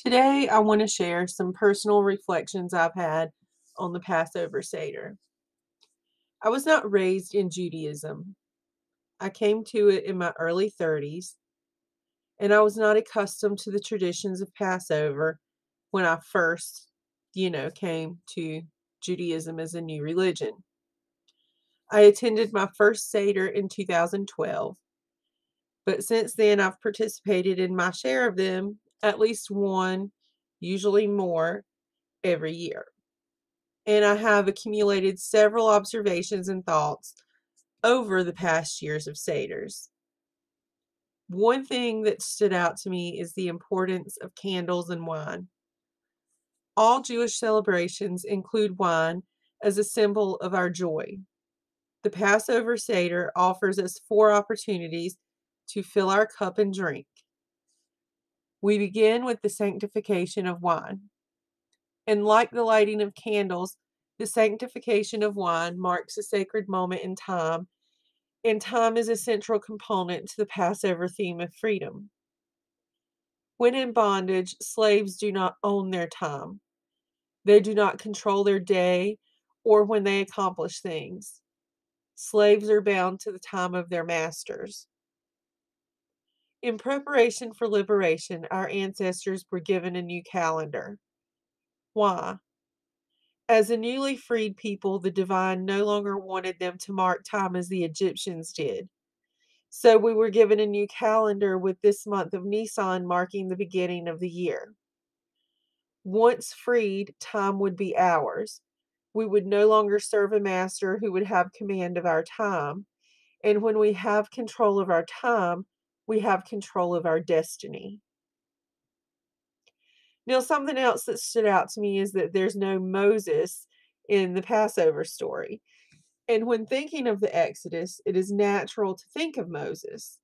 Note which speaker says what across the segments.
Speaker 1: Today, I want to share some personal reflections I've had on the Passover Seder. I was not raised in Judaism. I came to it in my early 30s, and I was not accustomed to the traditions of Passover when I first, came to Judaism as a new religion. I attended my first Seder in 2012, but since then I've participated in my share of them, at least one, usually more, every year. And I have accumulated several observations and thoughts over the past years of Seders. One thing that stood out to me is the importance of candles and wine. All Jewish celebrations include wine as a symbol of our joy. The Passover Seder offers us four opportunities to fill our cup and drink. We begin with the sanctification of wine. And like the lighting of candles, the sanctification of wine marks a sacred moment in time, and time is a central component to the Passover theme of freedom. When in bondage, slaves do not own their time. They do not control their day or when they accomplish things. Slaves are bound to the time of their masters. In preparation for liberation, our ancestors were given a new calendar. Why? As a newly freed people, the divine no longer wanted them to mark time as the Egyptians did. So we were given a new calendar with this month of Nisan marking the beginning of the year. Once freed, time would be ours. We would no longer serve a master who would have command of our time. And when we have control of our time, we have control of our destiny. Now, something else that stood out to me is that there's no Moses in the Passover story. And when thinking of the Exodus, it is natural to think of Moses.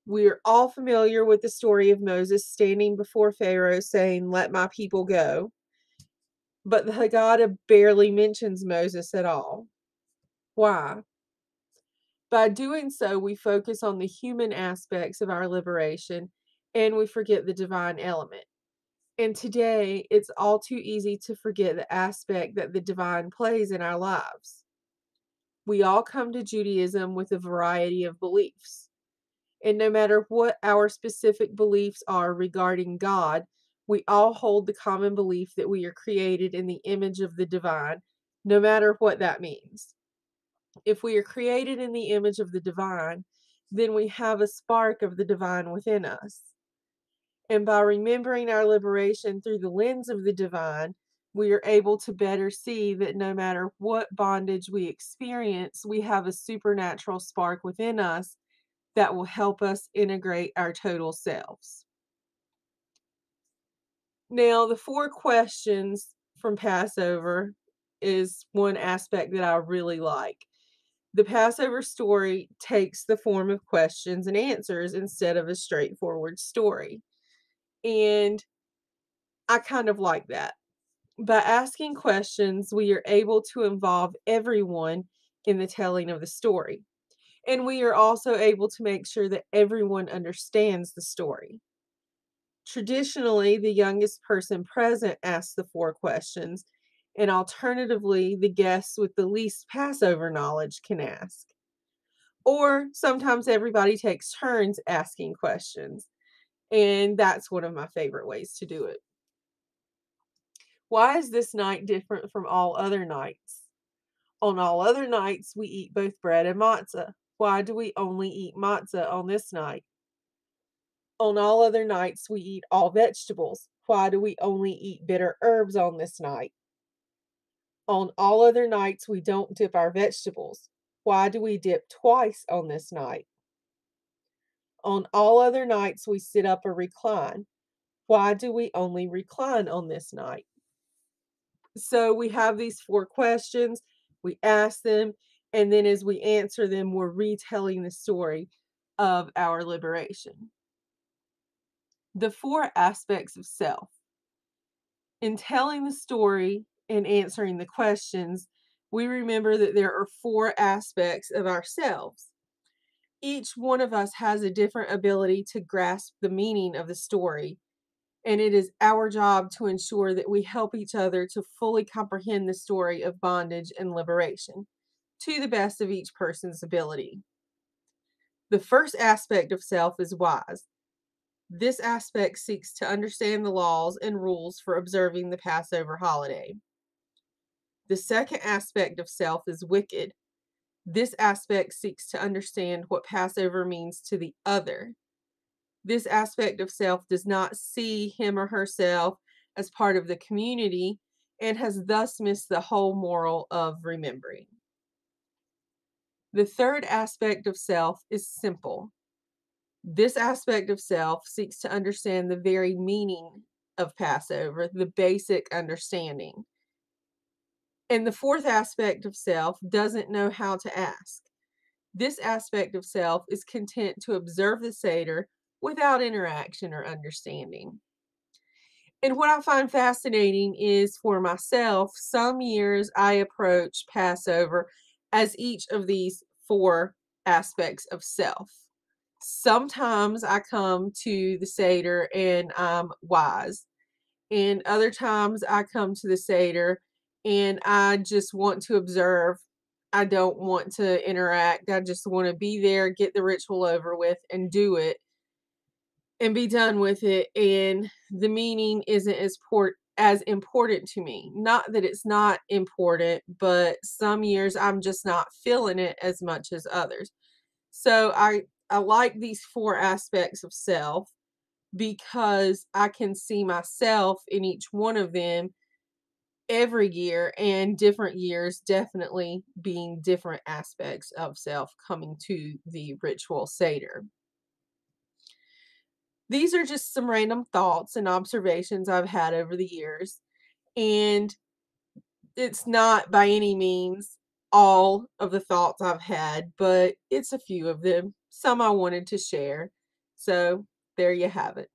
Speaker 1: We're all familiar with the story of Moses standing before Pharaoh saying, "Let my people go." But the Haggadah barely mentions Moses at all. Why? By doing so, we focus on the human aspects of our liberation and we forget the divine element. And today, it's all too easy to forget the aspect that the divine plays in our lives. We all come to Judaism with a variety of beliefs. And no matter what our specific beliefs are regarding God, we all hold the common belief that we are created in the image of the divine, no matter what that means. If we are created in the image of the divine, then we have a spark of the divine within us. And by remembering our liberation through the lens of the divine, we are able to better see that no matter what bondage we experience, we have a supernatural spark within us that will help us integrate our total selves. Now, the four questions from Passover is one aspect that I really like. The Passover story takes the form of questions and answers instead of a straightforward story. And I kind of like that. By asking questions, we are able to involve everyone in the telling of the story. And we are also able to make sure that everyone understands the story. Traditionally, the youngest person present asks the four questions, and alternatively, the guests with the least Passover knowledge can ask. Or sometimes everybody takes turns asking questions, and that's one of my favorite ways to do it. Why is this night different from all other nights? On all other nights, we eat both bread and matzah. Why do we only eat matzah on this night? On all other nights, we eat all vegetables. Why do we only eat bitter herbs on this night? On all other nights, we don't dip our vegetables. Why do we dip twice on this night? On all other nights, we sit up or recline. Why do we only recline on this night? So we have these four questions, we ask them, and then as we answer them, we're retelling the story of our liberation. The four aspects of self. In telling the story and answering the questions, we remember that there are four aspects of ourselves. Each one of us has a different ability to grasp the meaning of the story, and it is our job to ensure that we help each other to fully comprehend the story of bondage and liberation to the best of each person's ability. The first aspect of self is wise. This aspect seeks to understand the laws and rules for observing the Passover holiday. The second aspect of self is wicked. This aspect seeks to understand what Passover means to the other. This aspect of self does not see him or herself as part of the community and has thus missed the whole moral of remembering. The third aspect of self is simple. This aspect of self seeks to understand the very meaning of Passover, the basic understanding. And the fourth aspect of self doesn't know how to ask. This aspect of self is content to observe the Seder without interaction or understanding. And what I find fascinating is, for myself, some years I approach Passover as each of these four aspects of self. Sometimes I come to the Seder and I'm wise, and other times I come to the Seder and I just want to observe. I don't want to interact. I just want to be there, get the ritual over with, and do it and be done with it. And the meaning isn't as important to me. Not that it's not important, but some years I'm just not feeling it as much as others. So I like these four aspects of self because I can see myself in each one of them every year, and different years definitely being different aspects of self coming to the ritual Seder. These are just some random thoughts and observations I've had over the years, and it's not by any means all of the thoughts I've had, but it's a few of them. Some I wanted to share. So there you have it.